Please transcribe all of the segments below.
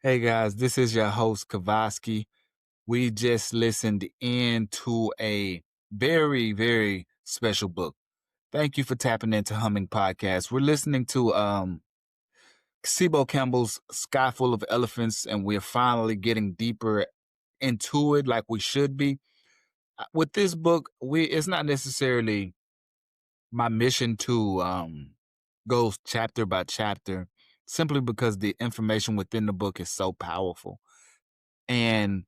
Hey guys, this is your host Kavaski. We just listened into a very special book. Thank you for tapping into Humming Podcast. We're listening to Sibo Campbell's Sky Full of Elephants, and we're finally getting deeper into it like we should be. With this book, it's not necessarily my mission to go chapter by chapter, simply because the information within the book is so powerful. And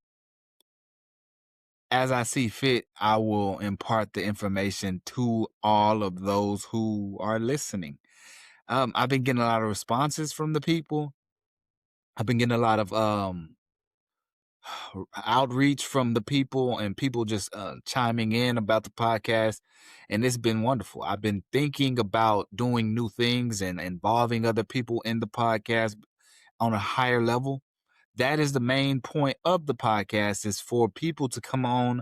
as I see fit, I will impart the information to all of those who are listening. I've been getting a lot of responses from the people. I've been getting a lot of outreach from the people, and people just chiming in about the podcast, and it's been wonderful. I've been thinking about doing new things and involving other people in the podcast on a higher level. That is the main point of the podcast, is for people to come on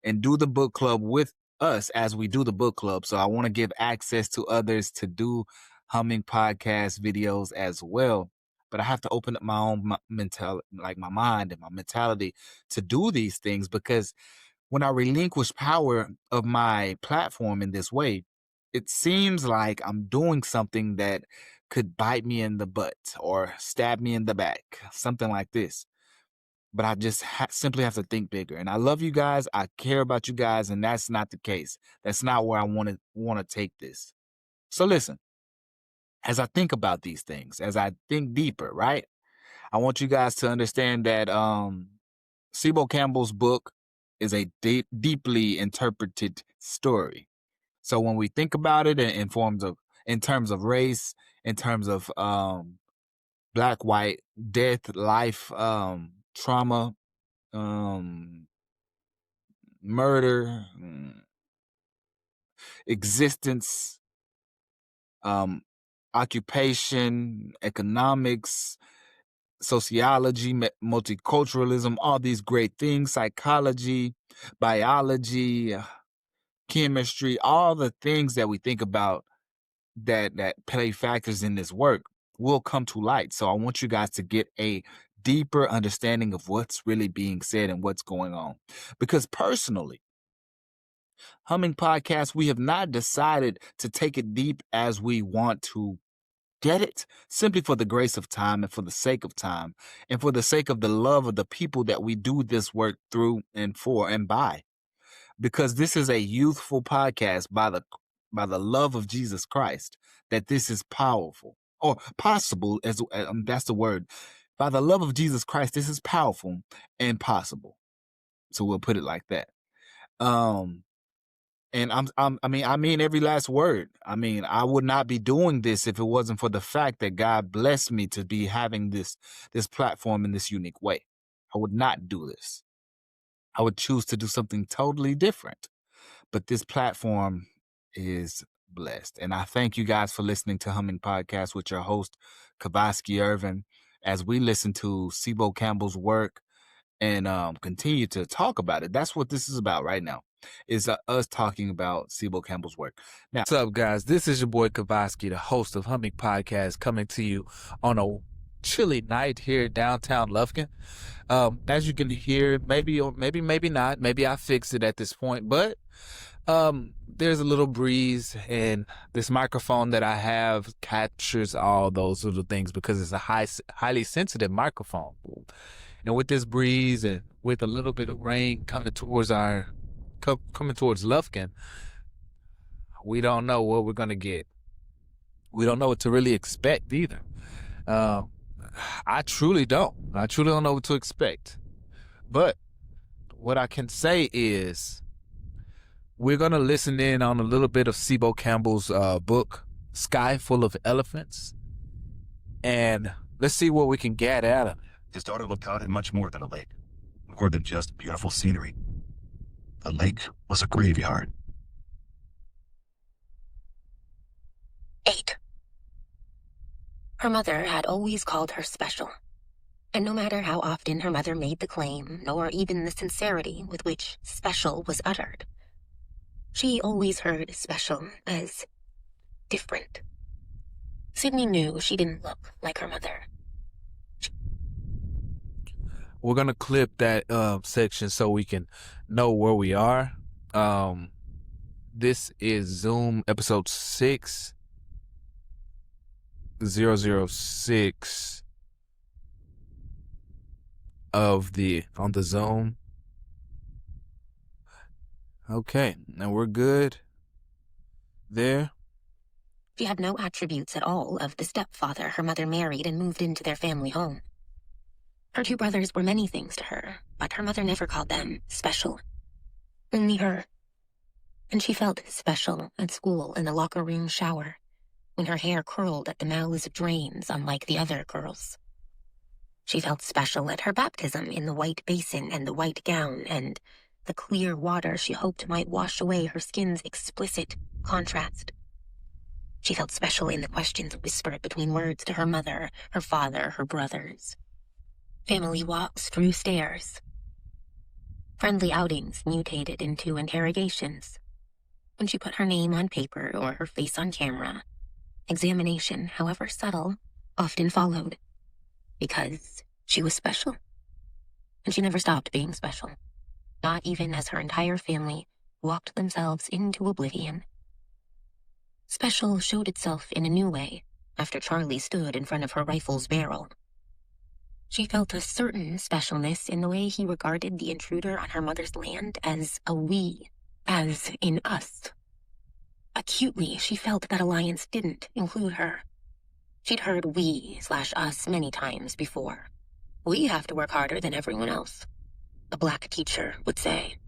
and do the book club with us as we do the book club. So I want to give access to others to do Humming Podcast videos as well. But I have to open up my own mentality, like my mind and my mentality, to do these things, because when I relinquish power of my platform in this way, it seems like I'm doing something that could bite me in the butt or stab me in the back, something like this. But I just simply have to think bigger. And I love you guys. I care about you guys, and that's not the case. That's not where I want to take this. So listen, as I think about these things, as I think deeper, right? I want you guys to understand that Sibo Campbell's book is a deeply interpreted story. So when we think about it in terms of race, in terms of black, white, death, life, trauma, murder, existence, occupation, economics, sociology, multiculturalism, all these great things, psychology, biology, chemistry, all the things that we think about that play factors in this work will come to light. So I want you guys to get a deeper understanding of what's really being said and what's going on. Because personally, Humming Podcast, we have not decided to take it deep as we want to get it, simply for the grace of time and for the sake of time and for the sake of the love of the people that we do this work through and for and by. Because this is a youthful podcast by the love of Jesus Christ, that this is powerful or possible, as that's the word. By the love of Jesus Christ, this is powerful and possible. So we'll put it like that. And I mean every last word. I mean, I would not be doing this if it wasn't for the fact that God blessed me to be having this platform in this unique way. I would not do this. I would choose to do something totally different. But this platform is blessed. And I thank you guys for listening to Humming Podcast with your host, Kavaski Irvin, as we listen to Sibo Campbell's work and continue to talk about it. That's what this is about right now, is us talking about Sibo Campbell's work. Now, what's up, guys? This is your boy Kavaski, the host of Humming Podcast, coming to you on a chilly night here downtown Lufkin. As you can hear, maybe not. Maybe I fixed it at this point, but there's a little breeze, and this microphone that I have captures all those little things because it's a highly sensitive microphone. And with this breeze and with a little bit of rain coming towards Lufkin, we don't know what we're going to get. We don't know what to really expect either. I truly don't know what to expect. But what I can say is we're going to listen in on a little bit of Sibo Campbell's book, Sky Full of Elephants. And let's see what we can get out of it. His daughter looked out at much more than a lake, more than just beautiful scenery. The lake was a graveyard. 8. Her mother had always called her special, and no matter how often her mother made the claim, nor even the sincerity with which special was uttered, she always heard special as different. Sydney knew she didn't look like her mother. we're gonna clip that section so we can know where we are. This is Zoom episode 6006 on the Zoom. Okay, and we're good there. She had no attributes at all of the stepfather her mother married and moved into their family home. Her two brothers were many things to her, but her mother never called them special. Only her. And she felt special at school in the locker room shower, when her hair curled at the mouths of drains unlike the other girls. She felt special at her baptism in the white basin and the white gown and the clear water she hoped might wash away her skin's explicit contrast. She felt special in the questions whispered between words to her mother, her father, her brothers. Family walks through stairs. Friendly outings mutated into interrogations. When she put her name on paper or her face on camera, examination, however subtle, often followed. Because she was special. And she never stopped being special. Not even as her entire family walked themselves into oblivion. Special showed itself in a new way after Charlie stood in front of her rifle's barrel. She felt a certain specialness in the way he regarded the intruder on her mother's land as a we, as in us. Acutely, she felt that alliance didn't include her. She'd heard we/us many times before. We have to work harder than everyone else, a black teacher would say.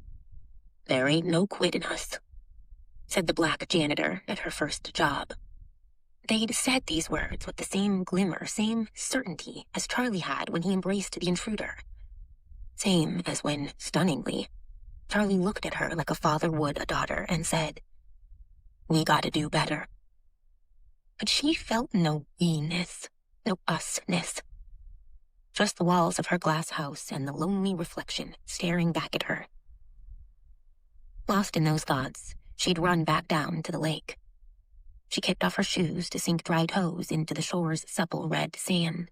There ain't no quit in us, said the black janitor at her first job. They'd said these words with the same glimmer, same certainty as Charlie had when he embraced the intruder. Same as when, stunningly, Charlie looked at her like a father would a daughter and said, "We gotta do better." But she felt no we-ness, no us-ness. Just the walls of her glass house and the lonely reflection staring back at her. Lost in those thoughts, she'd run back down to the lake. She kicked off her shoes to sink dry toes into the shore's supple red sand.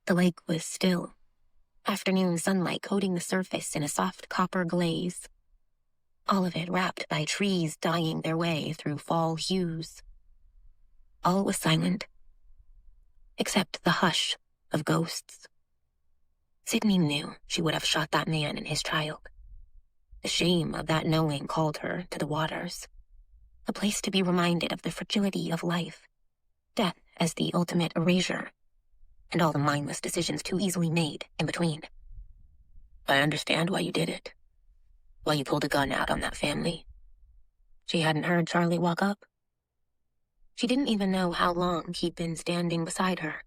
The lake was still, afternoon sunlight coating the surface in a soft copper glaze. All of it wrapped by trees dyeing their way through fall hues. All was silent, except the hush of ghosts. Sydney knew she would have shot that man and his child. The shame of that knowing called her to the waters, a place to be reminded of the fragility of life, death as the ultimate erasure, and all the mindless decisions too easily made in between. I understand why you did it, why you pulled a gun out on that family. She hadn't heard Charlie walk up. She didn't even know how long he'd been standing beside her.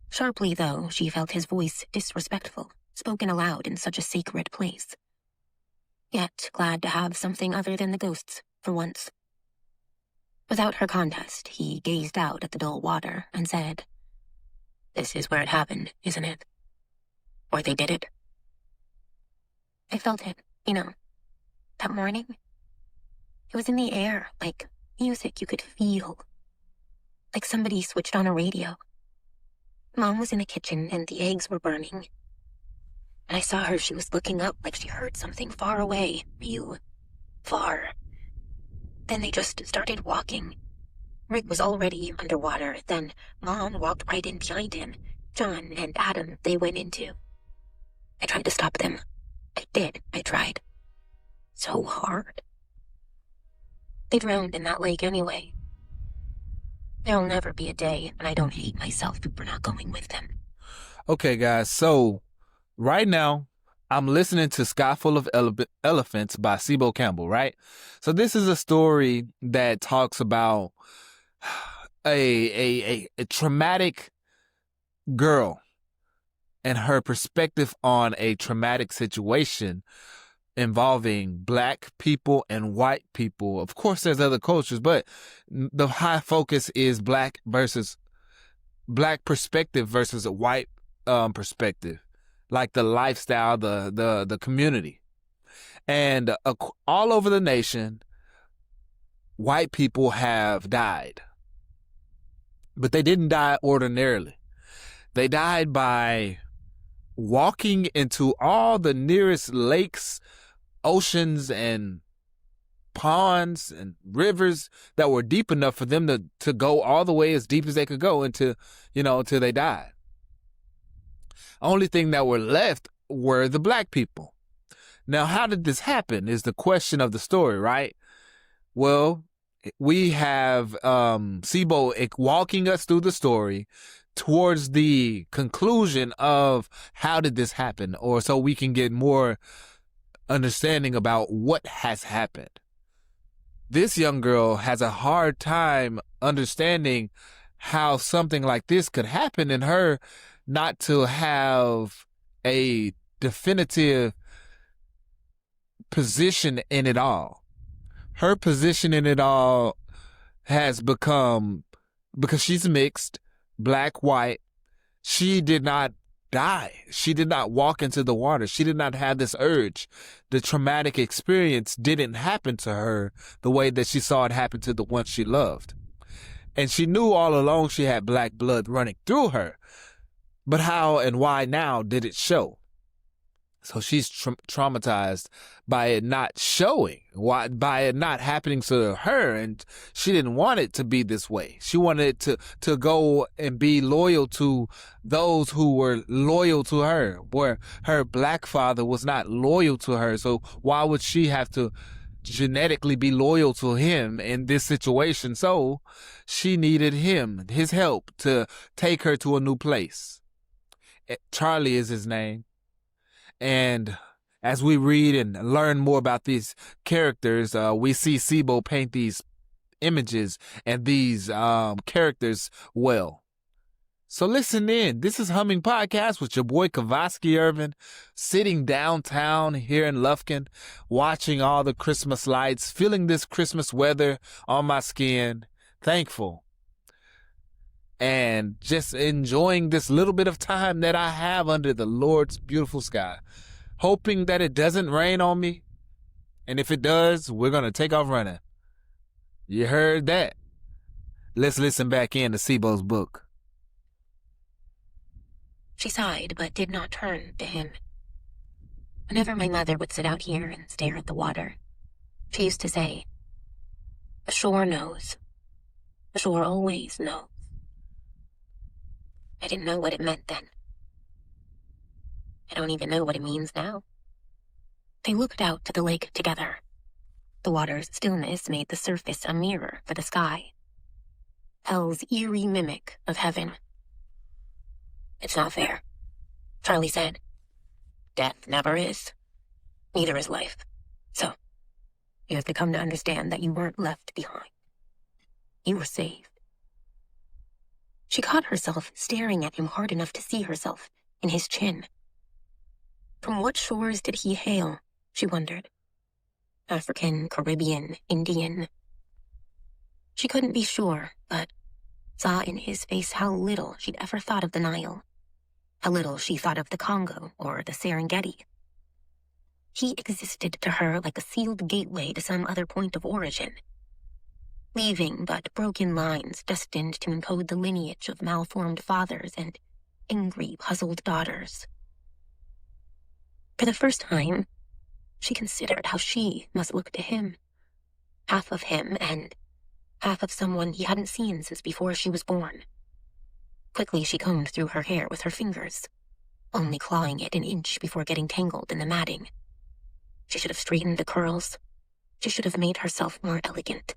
Sharply, though, she felt his voice disrespectful, spoken aloud in such a sacred place. Yet glad to have something other than the ghosts, for once. Without her contest, he gazed out at the dull water and said, "This is where it happened, isn't it? Where they did it?" I felt it, that morning. It was in the air, like music you could feel. Like somebody switched on a radio. Mom was in the kitchen and the eggs were burning. And I saw her, she was looking up like she heard something far away, real far. Then they just started walking. Rick was already underwater. Then Mom walked right in behind him. John and Adam, they went in too. I tried to stop them. I did. I tried. So hard. They drowned in that lake anyway. There'll never be a day when I don't hate myself for not going with them. Okay, guys, so right now, I'm listening to Sky Full of Elephants by Sibo Campbell, right? So this is a story that talks about a traumatic girl and her perspective on a traumatic situation involving black people and white people. Of course, there's other cultures, but the high focus is black perspective versus a white perspective, like the lifestyle, the community. And all over the nation, white people have died. But they didn't die ordinarily. They died by walking into all the nearest lakes, oceans, and ponds and rivers that were deep enough for them to go all the way as deep as they could go until they died. Only thing that were left were the black people. Now, how did this happen is the question of the story, right? Well, we have Sibo walking us through the story towards the conclusion of how did this happen, or so we can get more understanding about what has happened. This young girl has a hard time understanding how something like this could happen, and her not to have a definitive position in it all. Her position in it all has become, because she's mixed, black, white, she did not die. She did not walk into the water. She did not have this urge. The traumatic experience didn't happen to her the way that she saw it happen to the one she loved. And she knew all along she had black blood running through her. But how and why now did it show? So she's traumatized by it not showing, by it not happening to her, and she didn't want it to be this way. She wanted it to go and be loyal to those who were loyal to her, where her black father was not loyal to her. So why would she have to genetically be loyal to him in this situation? So she needed him, his help, to take her to a new place. Charlie is his name. And as we read and learn more about these characters, we see Sibo paint these images and these characters well. So listen in. This is Humming Podcast with your boy Kavosky Irvin, sitting downtown here in Lufkin, watching all the Christmas lights, feeling this Christmas weather on my skin, thankful, and just enjoying this little bit of time that I have under the Lord's beautiful sky, hoping that it doesn't rain on me. And if it does, we're going to take off running. You heard that? Let's listen back in to Sibo's book. She sighed, but did not turn to him. Whenever my mother would sit out here and stare at the water, she used to say, "The shore knows. The shore always knows." I didn't know what it meant then. I don't even know what it means now. They looked out to the lake together. The water's stillness made the surface a mirror for the sky. Hell's eerie mimic of heaven. "It's not fair," Charlie said. "Death never is. Neither is life. So, you have to come to understand that you weren't left behind. You were saved." She caught herself staring at him hard enough to see herself in his chin. From what shores did he hail, she wondered. African, Caribbean, Indian. She couldn't be sure, but saw in his face how little she'd ever thought of the Nile, how little she thought of the Congo or the Serengeti. He existed to her like a sealed gateway to some other point of origin, leaving but broken lines destined to encode the lineage of malformed fathers and angry, puzzled daughters. For the first time, she considered how she must look to him, half of him and half of someone he hadn't seen since before she was born. Quickly she combed through her hair with her fingers, only clawing it an inch before getting tangled in the matting. She should have straightened the curls. She should have made herself more elegant.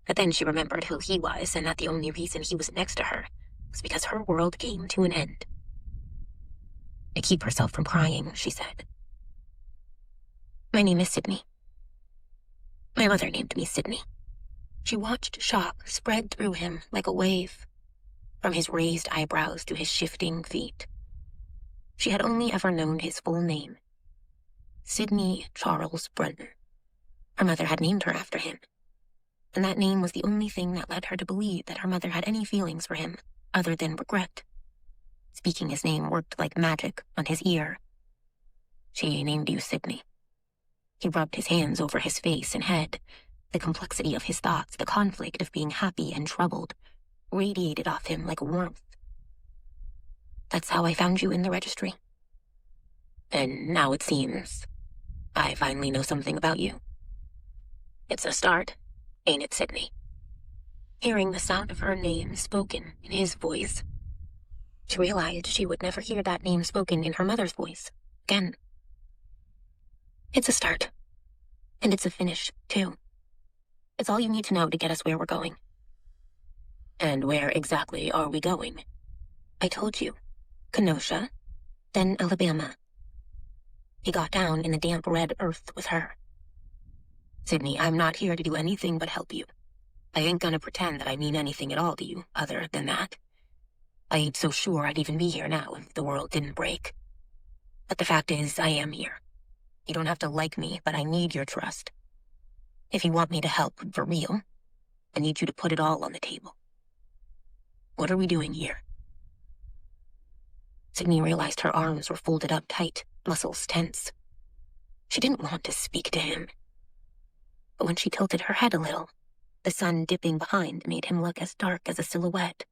But then she remembered who he was, and that the only reason he was next to her was because her world came to an end. To keep herself from crying, she said, "My name is Sydney. My mother named me Sydney." She watched shock spread through him like a wave, from his raised eyebrows to his shifting feet. She had only ever known his full name, Sidney Charles Brunton. Her mother had named her after him, and that name was the only thing that led her to believe that her mother had any feelings for him other than regret. Speaking his name worked like magic on his ear. "She named you Sydney." He rubbed his hands over his face and head. The complexity of his thoughts, the conflict of being happy and troubled, radiated off him like warmth. That's how I found you in the registry. And now it seems I finally know something about you. It's a start, ain't it, Sydney? Hearing the sound of her name spoken in his voice, she realized she would never hear that name spoken in her mother's voice again. It's a start. And it's a finish, too. It's all you need to know to get us where we're going. And where exactly are we going? I told you. Kenosha, then Alabama. He got down in the damp red earth with her. Sydney, I'm not here to do anything but help you. I ain't gonna pretend that I mean anything at all to you, other than that. I ain't so sure I'd even be here now if the world didn't break. But the fact is, I am here. You don't have to like me, but I need your trust. If you want me to help for real, I need you to put it all on the table. What are we doing here? Sydney realized her arms were folded up tight, muscles tense. She didn't want to speak to him. But when she tilted her head a little, the sun dipping behind made him look as dark as a silhouette.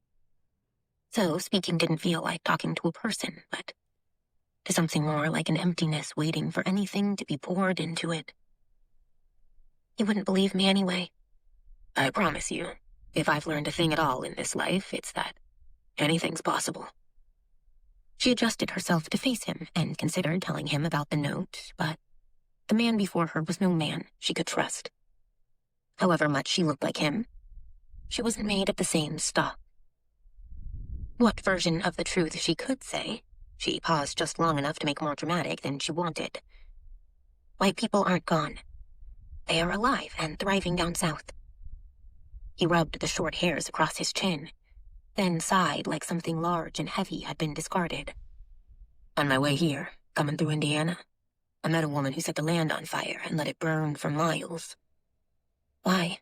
So speaking didn't feel like talking to a person, but to something more like an emptiness waiting for anything to be poured into it. You wouldn't believe me anyway. I promise you, if I've learned a thing at all in this life, it's that anything's possible. She adjusted herself to face him and considered telling him about the note, but the man before her was no man she could trust. However much she looked like him, she wasn't made of the same stock. What version of the truth she could say, she paused just long enough to make more dramatic than she wanted. White people aren't gone. They are alive and thriving down south. He rubbed the short hairs across his chin, then sighed like something large and heavy had been discarded. On my way here, coming through Indiana, I met a woman who set the land on fire and let it burn for miles. Why?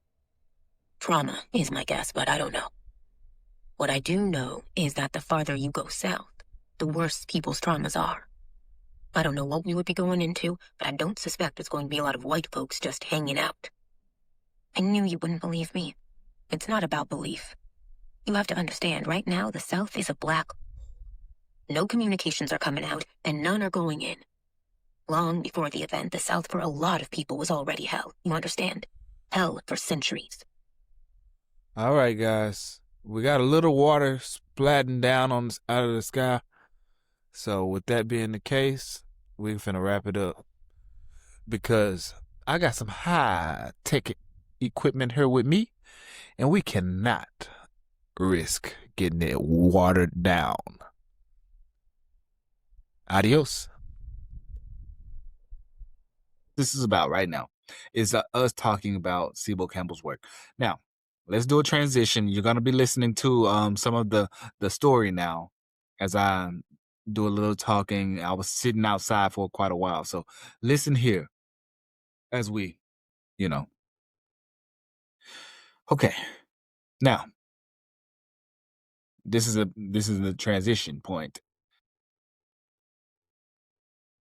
Trauma is my guess, but I don't know. What I do know is that the farther you go south, the worse people's traumas are. I don't know what we would be going into, but I don't suspect it's going to be a lot of white folks just hanging out. I knew you wouldn't believe me. It's not about belief. You have to understand, right now the South is a black hole. No communications are coming out, and none are going in. Long before the event, the South for a lot of people was already hell. You understand? Hell for centuries. All right, guys. We got a little water splatting down on out of the sky. So with that being the case, we're finna wrap it up. Because I got some high-tech equipment here with me, and we cannot risk getting it watered down. Adios. This is about right now is us talking about Sibo Campbell's work. Now, let's do a transition. You're going to be listening to some of the story now as I do a little talking. I was sitting outside for quite a while. So listen here as we, Okay. Now, this is the transition point.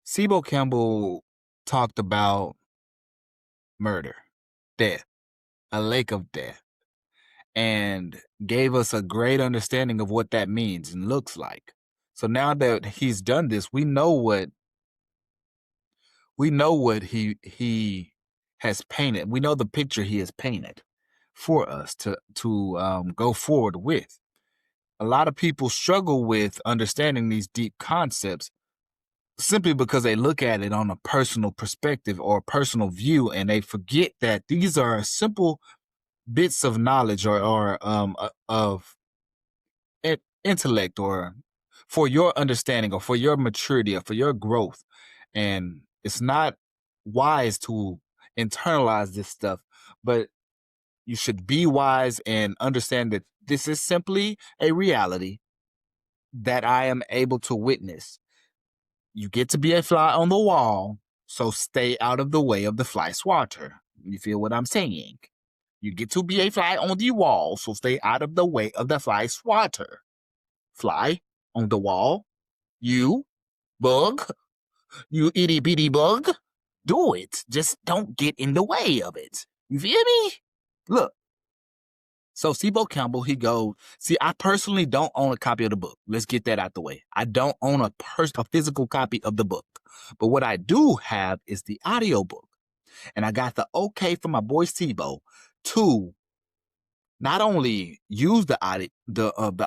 Sibo Campbell talked about murder, death, a lake of death, and gave us a great understanding of what that means and looks like. So now that he's done this, we know what he has painted. We know the picture he has painted for us to go forward with. A lot of people struggle with understanding these deep concepts simply because they look at it on a personal perspective or a personal view, and they forget that these are simple bits of knowledge or of intellect, or for your understanding or for your maturity or for your growth. And it's not wise to internalize this stuff, but you should be wise and understand that this is simply a reality that I am able to witness. You get to be a fly on the wall, so stay out of the way of the fly swatter. You feel what I'm saying? You get to be a fly on the wall, so stay out of the way of the fly swatter. Fly on the wall? You, bug? You itty bitty bug? Do it. Just don't get in the way of it. You feel me? Look, So Sibo Campbell, he goes, see, I personally don't own a copy of the book. Let's get that out the way. I don't own a physical copy of the book. But what I do have is the audio book. And I got the okay from my boy Sibo to not only use the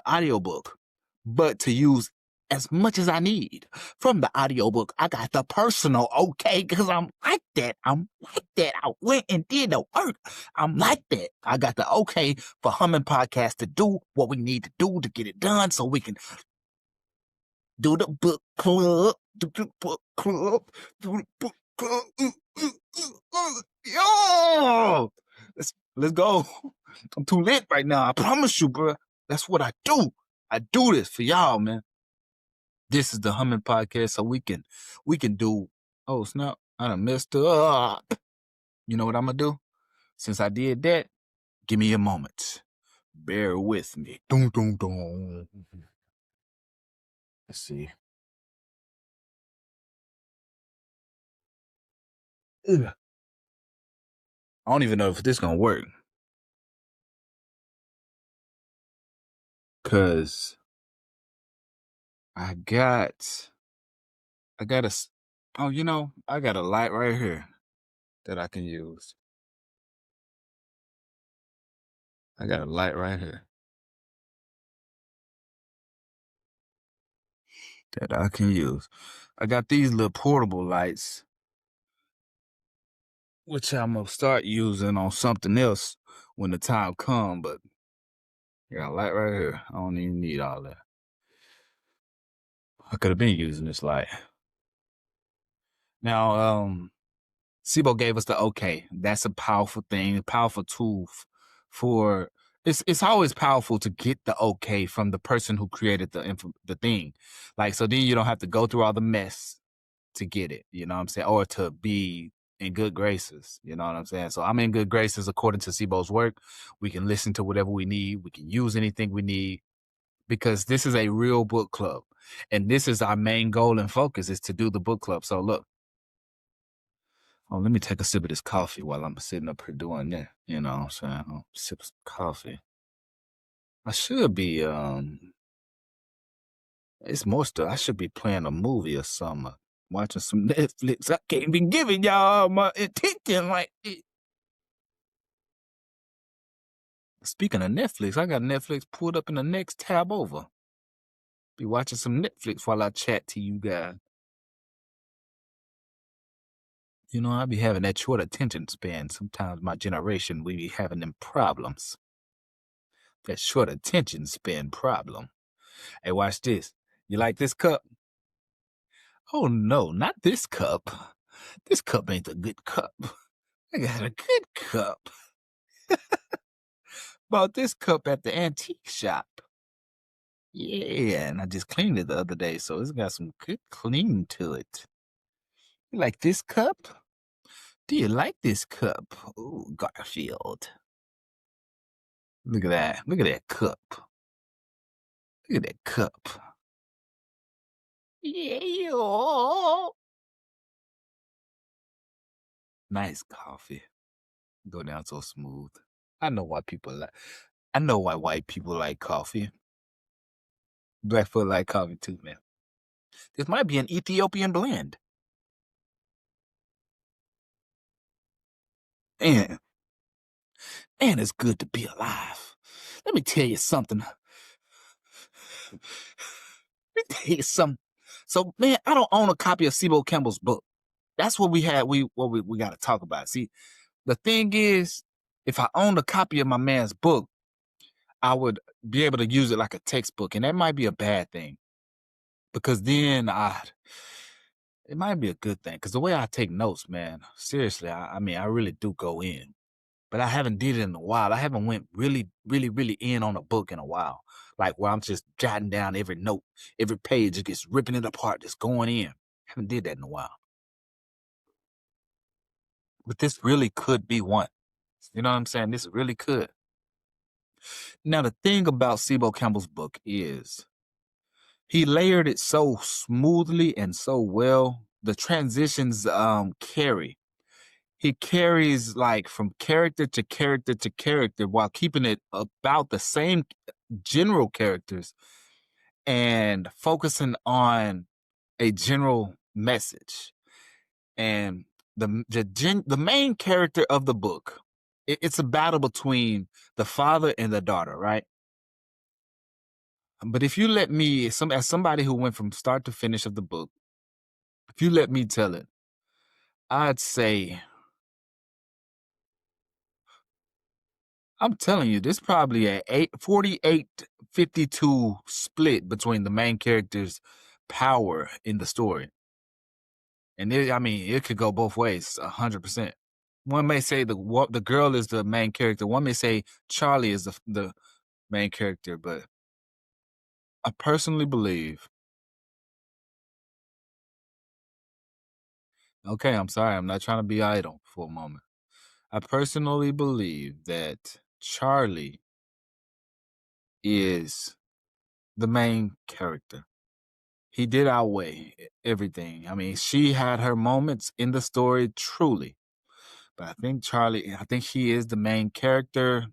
audio book, but to use as much as I need from the audiobook. I got the personal okay because I'm like that. I'm like that. I went and did the work. I'm like that. I got the okay for Humming Podcast to do what we need to do to get it done so we can do the book club, do the book club, do the book club. Yo! Let's go. I'm too lit right now. I promise you, bro. That's what I do. I do this for y'all, man. This is the Humming Podcast, so we can do. Oh snap! I done messed up. You know what I'm gonna do? Since I did that, give me a moment. Bear with me. Dun, dun, dun. Let's see. Ugh. I don't even know if this gonna work. Cause I got a. Oh, you know, I got a light right here that I can use. I got a light right here that I can use. I got these little portable lights, which I'm gonna start using on something else when the time comes. But I got a light right here. I don't even need all that. I could have been using this light. Now, Sibo gave us the okay. That's a powerful thing, a powerful tool for. It's always powerful to get the okay from the person who created the thing. Like, so then you don't have to go through all the mess to get it, you know what I'm saying? Or to be in good graces, you know what I'm saying? So I'm in good graces according to Sibo's work. We can listen to whatever we need. We can use anything we need because this is a real book club. And this is our main goal and focus is to do the book club. So look, let me take a sip of this coffee while I'm sitting up here doing that. You know what I'm saying? I'll sip some coffee. I should be, it's more stuff. I should be playing a movie or something. Watching some Netflix. I can't be giving y'all my attention like it. Speaking of Netflix, I got Netflix pulled up in the next tab over. Be watching some Netflix while I chat to you guys. You know, I be having that short attention span. Sometimes my generation, we be having them problems. That short attention span problem. Hey, watch this. You like this cup? Oh no, not this cup. This cup ain't a good cup. I got a good cup. Bought this cup at the antique shop. Yeah, and I just cleaned it the other day, so it's got some good clean to it. You like this cup? Do you like this cup? Ooh, Garfield. Look at that. Look at that cup. Look at that cup. Yeah. Nice coffee. Go down so smooth. I know why white people like coffee. Blackfoot like coffee too, man. This might be an Ethiopian blend. And it's good to be alive. Let me tell you something. So, man, I don't own a copy of Sibo Campbell's book. That's what we had. We got to talk about. See, the thing is, if I owned a copy of my man's book, I would be able to use it like a textbook, and that might be a bad thing because then it might be a good thing because the way I take notes, man, seriously, I mean, I really do go in, but I haven't did it in a while. I haven't went really, really, really in on a book in a while, like where I'm just jotting down every note, every page, just gets ripping it apart, just going in. I haven't did that in a while, but this really could be one. You know what I'm saying? This really could. Now, the thing about Sibo Campbell's book is he layered it so smoothly and so well. The transitions carry. he carries like from character to character to character while keeping it about the same general characters and focusing on a general message. And the main character of the book, it's a battle between the father and the daughter, right? But if you let me, as somebody who went from start to finish of the book, if you let me tell it, I'd say, I'm telling you, this probably a 48-52 split between the main character's power in the story. And it could go both ways, 100%. One may say the girl is the main character. One may say Charlie is the main character, but I personally believe. Okay, I'm sorry. I'm not trying to be idle for a moment. I personally believe that Charlie is the main character. He did outweigh everything. I mean, she had her moments in the story, truly. But I think he is the main character.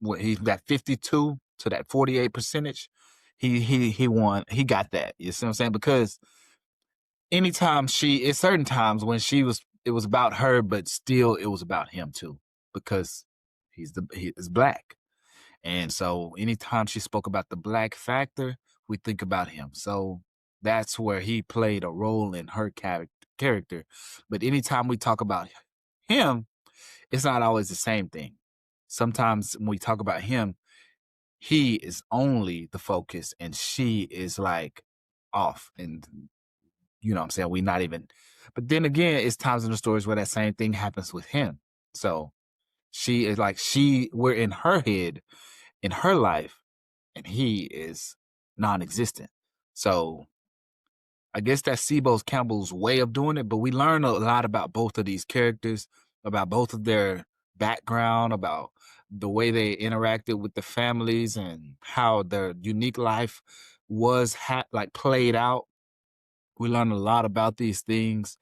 What he's that 52 to that 48 percentage. He won. He got that. You see what I'm saying? Because anytime it's certain times when it was about her, but still it was about him too. Because he is black. And so anytime she spoke about the black factor, we think about him. So that's where he played a role in her character. But anytime we talk about him, it's not always the same thing. Sometimes when we talk about him, he is only the focus and she is like off. And you know what I'm saying? We not even, but then again, it's times in the stories where that same thing happens with him. So she is like, we're in her head, in her life, and he is non-existent. So I guess that's Sebo Campbell's way of doing it, but we learn a lot about both of these characters, about both of their background, about the way they interacted with the families and how their unique life was like played out. We learn a lot about these things.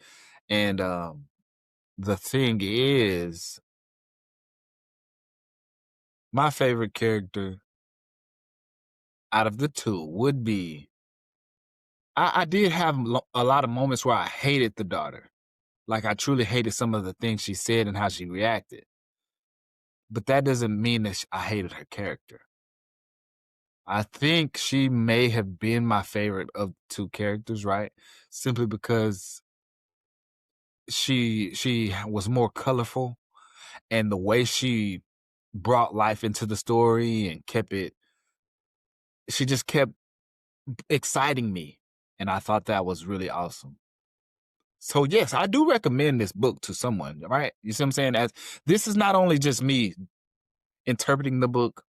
And the thing is, my favorite character out of the two would be, I did have a lot of moments where I hated the daughter. Like I truly hated some of the things she said and how she reacted. But that doesn't mean that I hated her character. I think she may have been my favorite of two characters, right? Simply because she was more colorful, and the way she brought life into the story and she just kept exciting me. And I thought that was really awesome. So yes, I do recommend this book to someone, right? You see what I'm saying? As this is not only just me interpreting the book,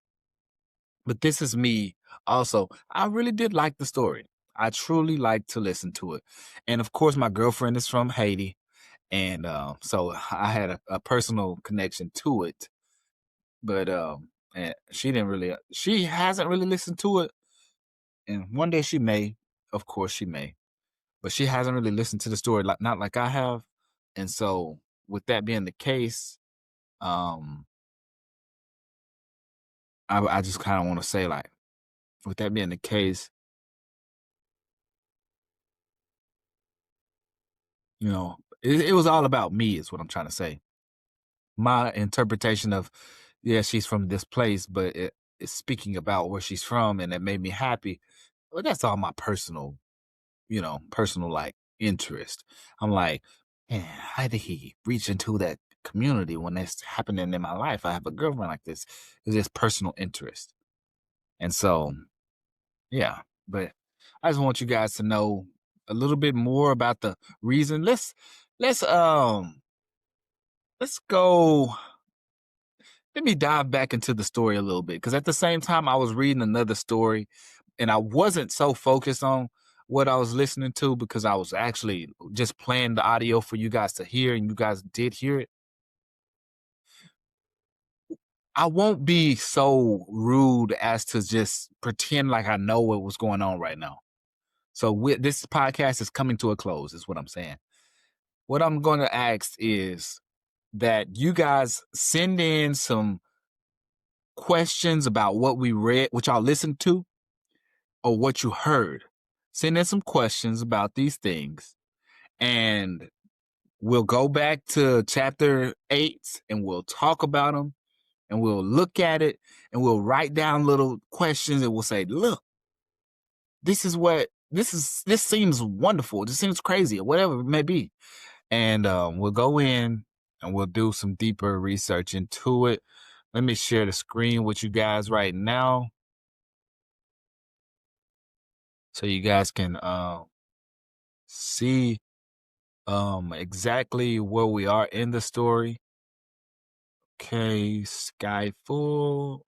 but this is me also. I really did like the story. I truly like to listen to it. And of course, my girlfriend is from Haiti. And so I had a personal connection to it. But and she hasn't really listened to it. And one day she may, of course she may. But she hasn't really listened to the story, not like I have. And so with that being the case, I just kind of want to say, like, with that being the case, you know, it was all about me is what I'm trying to say. My interpretation of, yeah, she's from this place, but it's speaking about where she's from and it made me happy. Well, that's all my personal, personal like interest. I'm like, man, how did he reach into that community when that's happening in my life? I have a girlfriend like this. It's just personal interest. And so, yeah, but I just want you guys to know a little bit more about the reason. Let's go. Let me dive back into the story a little bit, because at the same time I was reading another story and I wasn't so focused on what I was listening to because I was actually just playing the audio for you guys to hear, and you guys did hear it. I won't be so rude as to just pretend like I know what was going on right now. So this podcast is coming to a close, is what I'm saying. What I'm going to ask is, that you guys send in some questions about what we read, what y'all listened to, or what you heard. Send in some questions about these things, and we'll go back to chapter 8 and we'll talk about them, and we'll look at it, and we'll write down little questions, and we'll say, look, this seems wonderful, this seems crazy, or whatever it may be. And we'll go in and we'll do some deeper research into it. Let me share the screen with you guys right now so you guys can see exactly where we are in the story. Okay, sky full.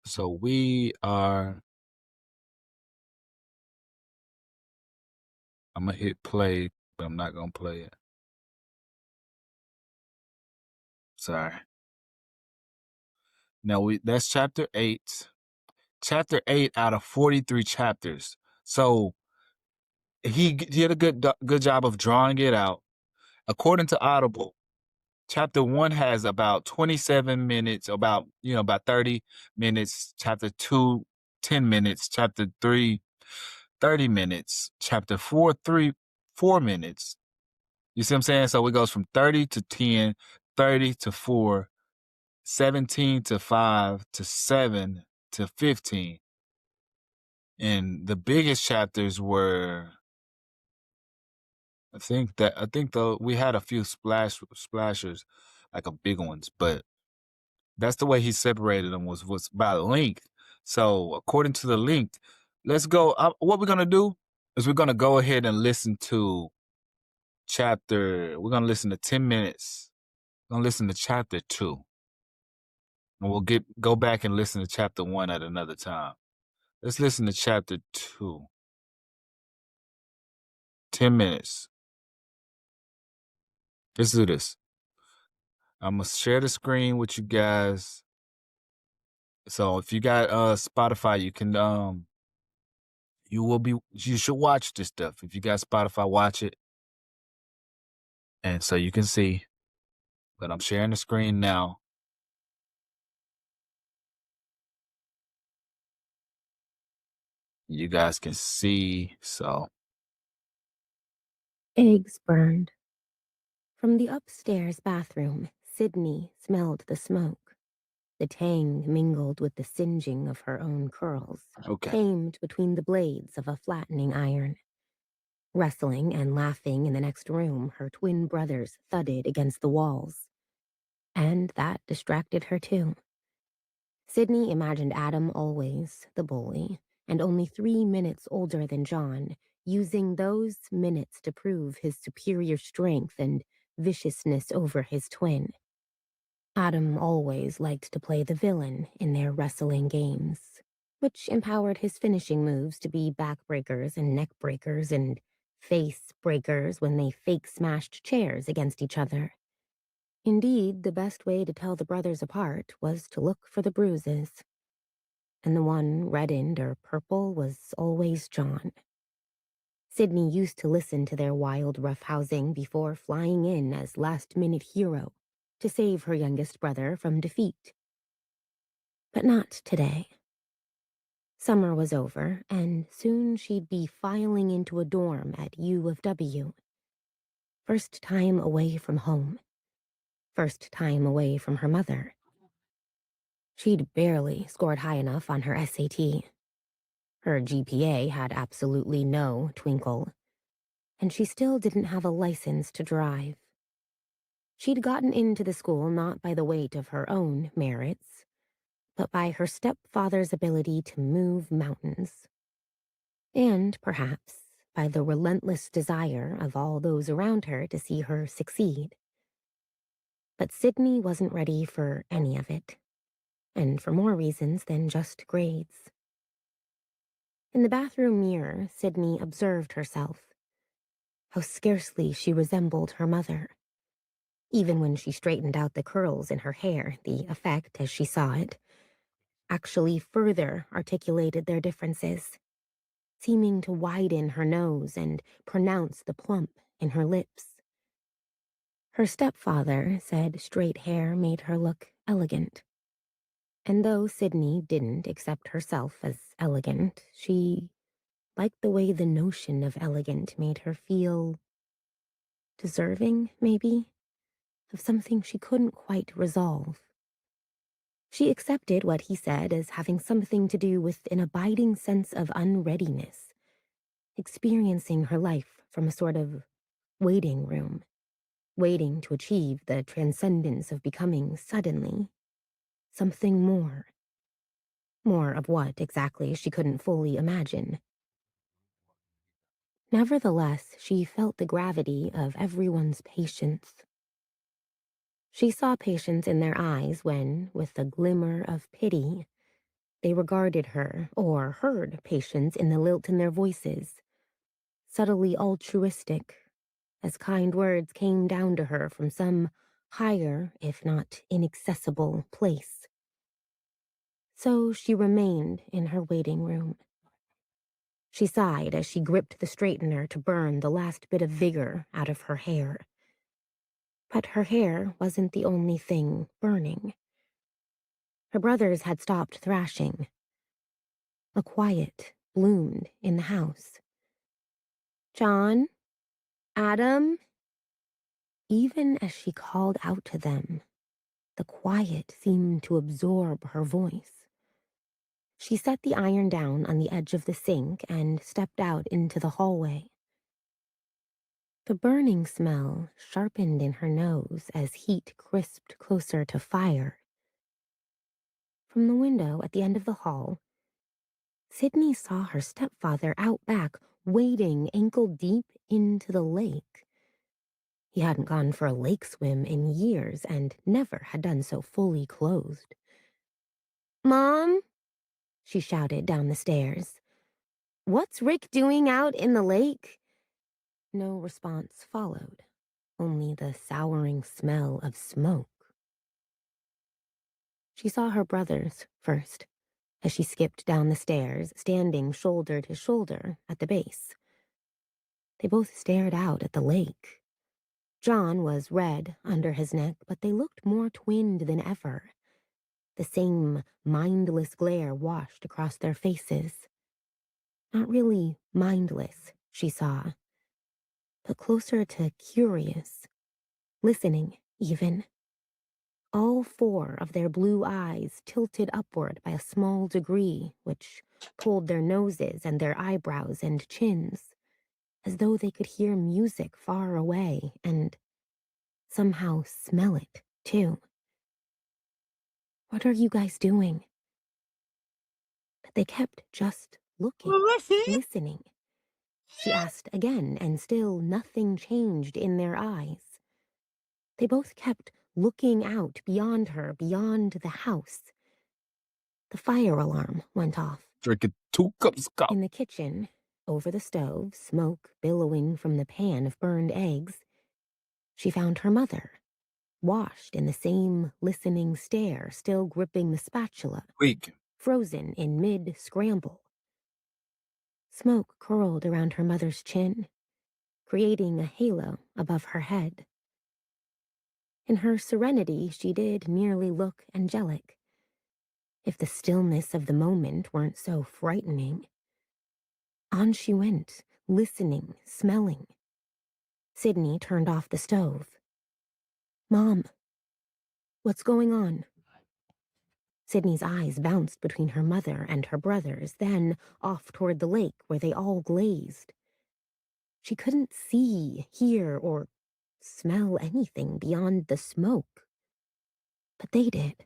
So we are, I'm gonna hit play, but I'm not gonna play it. Sorry. Now that's chapter 8. Chapter 8 out of 43 chapters. So he did a good job of drawing it out. According to Audible, chapter 1 has about 27 minutes, about 30 minutes. Chapter 2, 10 minutes. Chapter 3, 30 minutes. Chapter 4, 4 minutes. You see what I'm saying? So it goes from 30 to 10, 30 to 4, 17 to 5 to 7 to 15. And the biggest chapters were, I think though we had a few splashers, like a big ones, but that's the way he separated them was by length. So according to the length, let's go. What we're gonna do is we're gonna go ahead and listen to We're gonna listen to 10 minutes. We're gonna listen to chapter 2, and we'll go back and listen to chapter 1 at another time. Let's listen to chapter 2. 10 minutes. Let's do this. I'm gonna share the screen with you guys. So if you got Spotify, you can you should watch this stuff. If you got Spotify, watch it. And so you can see. But I'm sharing the screen now. You guys can see. So Eggs burned. From the upstairs bathroom, Sydney smelled the smoke. The tang mingled with the singeing of her own curls, okay. tamed between the blades of a flattening iron. Wrestling and laughing in the next room, her twin brothers thudded against the walls. And that distracted her too. Sydney imagined Adam always the bully, and only 3 minutes older than John, using those minutes to prove his superior strength and viciousness over his twin. Adam always liked to play the villain in their wrestling games, which empowered his finishing moves to be backbreakers and neckbreakers and face breakers when they fake smashed chairs against each other. Indeed, the best way to tell the brothers apart was to look for the bruises. And the one reddened or purple was always John. Sydney used to listen to their wild roughhousing before flying in as last-minute hero to save her youngest brother from defeat. But not today. Summer was over, and soon she'd be filing into a dorm at U of W. First time away from home. First time away from her mother. She'd barely scored high enough on her SAT. Her GPA had absolutely no twinkle, and she still didn't have a license to drive. She'd gotten into the school not by the weight of her own merits, but by her stepfather's ability to move mountains. And, perhaps, by the relentless desire of all those around her to see her succeed. But Sydney wasn't ready for any of it, and for more reasons than just grades. In the bathroom mirror, Sydney observed herself. How scarcely she resembled her mother. Even when she straightened out the curls in her hair, the effect, as she saw it, actually further articulated their differences, seeming to widen her nose and pronounce the plump in her lips. Her stepfather said straight hair made her look elegant. And though Sydney didn't accept herself as elegant, she liked the way the notion of elegant made her feel deserving, maybe, of something she couldn't quite resolve. She accepted what he said as having something to do with an abiding sense of unreadiness, experiencing her life from a sort of waiting room, waiting to achieve the transcendence of becoming suddenly something more. More of what exactly she couldn't fully imagine. Nevertheless, she felt the gravity of everyone's patience. She saw patience in their eyes when, with a glimmer of pity, they regarded her, or heard patience in the lilt in their voices, subtly altruistic, as kind words came down to her from some higher, if not inaccessible, place. So she remained in her waiting room. She sighed as she gripped the straightener to burn the last bit of vigor out of her hair. But her hair wasn't the only thing burning. Her brothers had stopped thrashing. A quiet bloomed in the house. John? Adam? Even as she called out to them, the quiet seemed to absorb her voice. She set the iron down on the edge of the sink and stepped out into the hallway. The burning smell sharpened in her nose as heat crisped closer to fire. From the window at the end of the hall, Sydney saw her stepfather out back, wading ankle-deep into the lake. He hadn't gone for a lake swim in years and never had done so fully clothed. "Mom," she shouted down the stairs. "What's Rick doing out in the lake?" No response followed, only the souring smell of smoke. She saw her brothers first, as she skipped down the stairs, standing shoulder to shoulder at the base. They both stared out at the lake. John was red under his neck, but they looked more twinned than ever. The same mindless glare washed across their faces. Not really mindless, she saw, but closer to curious, listening even. All four of their blue eyes tilted upward by a small degree, which pulled their noses and their eyebrows and chins, as though they could hear music far away and somehow smell it, too. "What are you guys doing?" But they kept just looking, listening. She asked again, and still nothing changed in their eyes. They both kept looking out beyond her, beyond the house. The fire alarm went off. Drinking 2 cups of coffee. In the kitchen, over the stove, smoke billowing from the pan of burned eggs, she found her mother, washed in the same listening stare, still gripping the spatula, Weak. frozen in mid-scramble. Smoke curled around her mother's chin, creating a halo above her head. In her serenity, she did merely look angelic. If the stillness of the moment weren't so frightening. On she went, listening, smelling. Sydney turned off the stove. "Mom, what's going on?" Sydney's eyes bounced between her mother and her brothers, then off toward the lake where they all glazed. She couldn't see, hear, or smell anything beyond the smoke. But they did.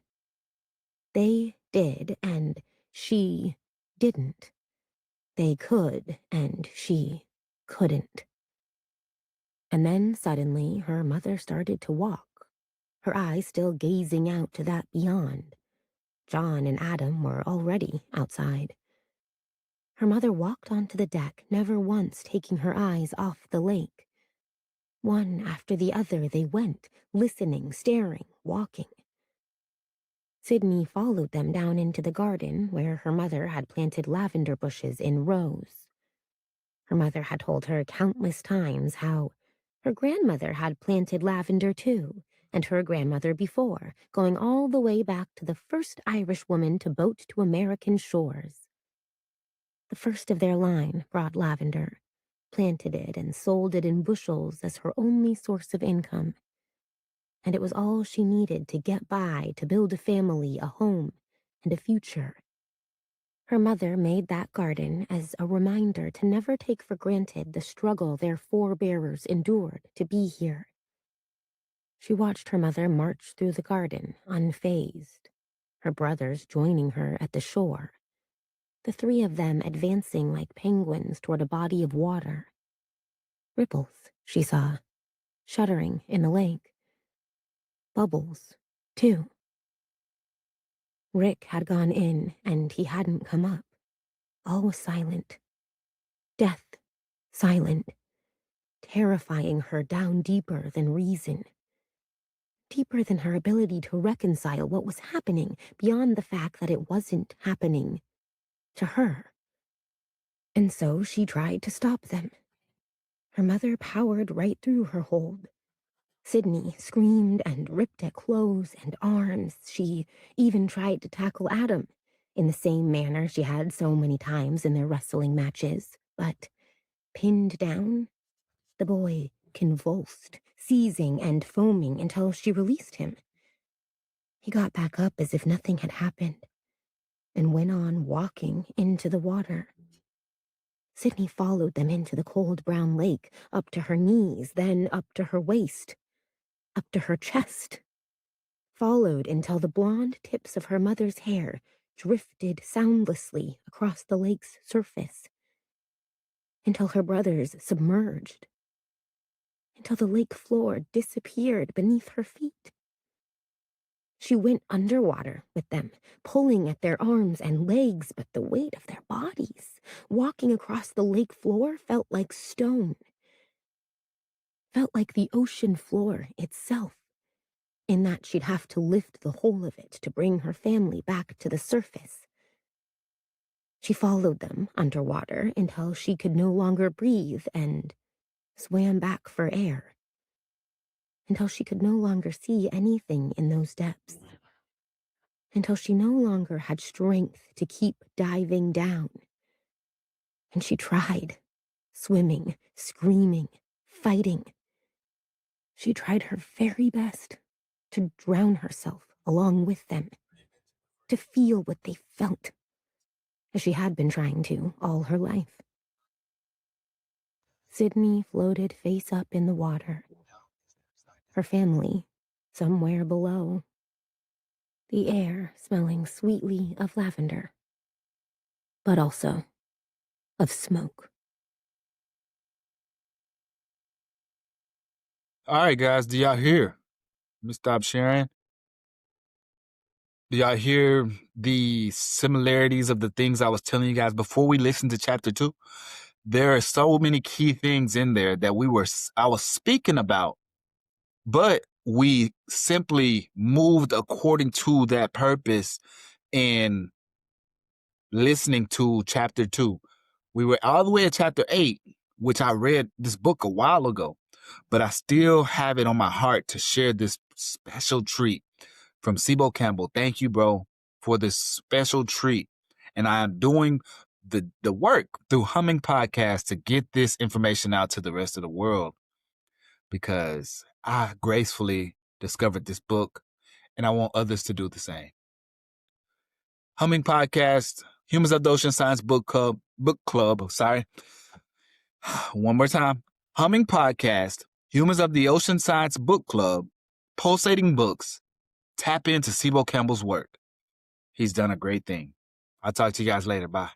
They did, and she didn't. They could, and she couldn't. And then suddenly her mother started to walk, her eyes still gazing out to that beyond. John and Adam were already outside. Her mother walked onto the deck, never once taking her eyes off the lake. One after the other they went, listening, staring, walking. Sydney followed them down into the garden where her mother had planted lavender bushes in rows. Her mother had told her countless times how Her grandmother had planted lavender too, and her grandmother before, going all the way back to the first Irish woman to boat to American shores. The first of their line brought lavender, planted it and sold it in bushels as her only source of income. And it was all she needed to get by, to build a family, a home, and a future. Her mother made that garden as a reminder to never take for granted the struggle their forebearers endured to be here. She watched her mother march through the garden, unfazed, her brothers joining her at the shore, the three of them advancing like penguins toward a body of water. Ripples, she saw, shuddering in the lake. Bubbles, too. Rick had gone in, and he hadn't come up. All was silent. Death, silent, terrifying her down deeper than reason. Deeper than her ability to reconcile what was happening beyond the fact that it wasn't happening to her. And so she tried to stop them. Her mother powered right through her hold. Sydney screamed and ripped at clothes and arms. She even tried to tackle Adam in the same manner she had so many times in their wrestling matches. But, pinned down, the boy convulsed, seizing and foaming until she released him. He got back up as if nothing had happened and went on walking into the water. Sydney followed them into the cold brown lake, up to her knees, then up to her waist, up to her chest. Followed until the blonde tips of her mother's hair drifted soundlessly across the lake's surface. Until her brothers submerged. Until the lake floor disappeared beneath her feet. She went underwater with them, pulling at their arms and legs, but the weight of their bodies, walking across the lake floor, felt like stone. Felt like the ocean floor itself, in that she'd have to lift the whole of it to bring her family back to the surface. She followed them underwater until she could no longer breathe and swam back for air. Until she could no longer see anything in those depths. Until she no longer had strength to keep diving down. And she tried, swimming, screaming, fighting. She tried her very best to drown herself along with them, to feel what they felt, as she had been trying to all her life. Sydney floated face up in the water, her family somewhere below, the air smelling sweetly of lavender, but also of smoke. All right, guys, do y'all hear? Let me stop sharing. Do y'all hear the similarities of the things I was telling you guys before we listened to chapter 2? There are so many key things in there that I was speaking about, but we simply moved according to that purpose in listening to chapter 2. We were all the way at chapter 8, which I read this book a while ago, but I still have it on my heart to share this special treat from Sibo Campbell. Thank you, bro, for this special treat. And I am doing the work through Humming Podcast to get this information out to the rest of the world, because I gracefully discovered this book and I want others to do the same. Humming Podcast, Humans of the Ocean Science Book Club. One more time. Humming Podcast, Humans of the Ocean Science Book Club, Pulsating Books. Tap into Sibo Campbell's work. He's done a great thing. I'll talk to you guys later. Bye.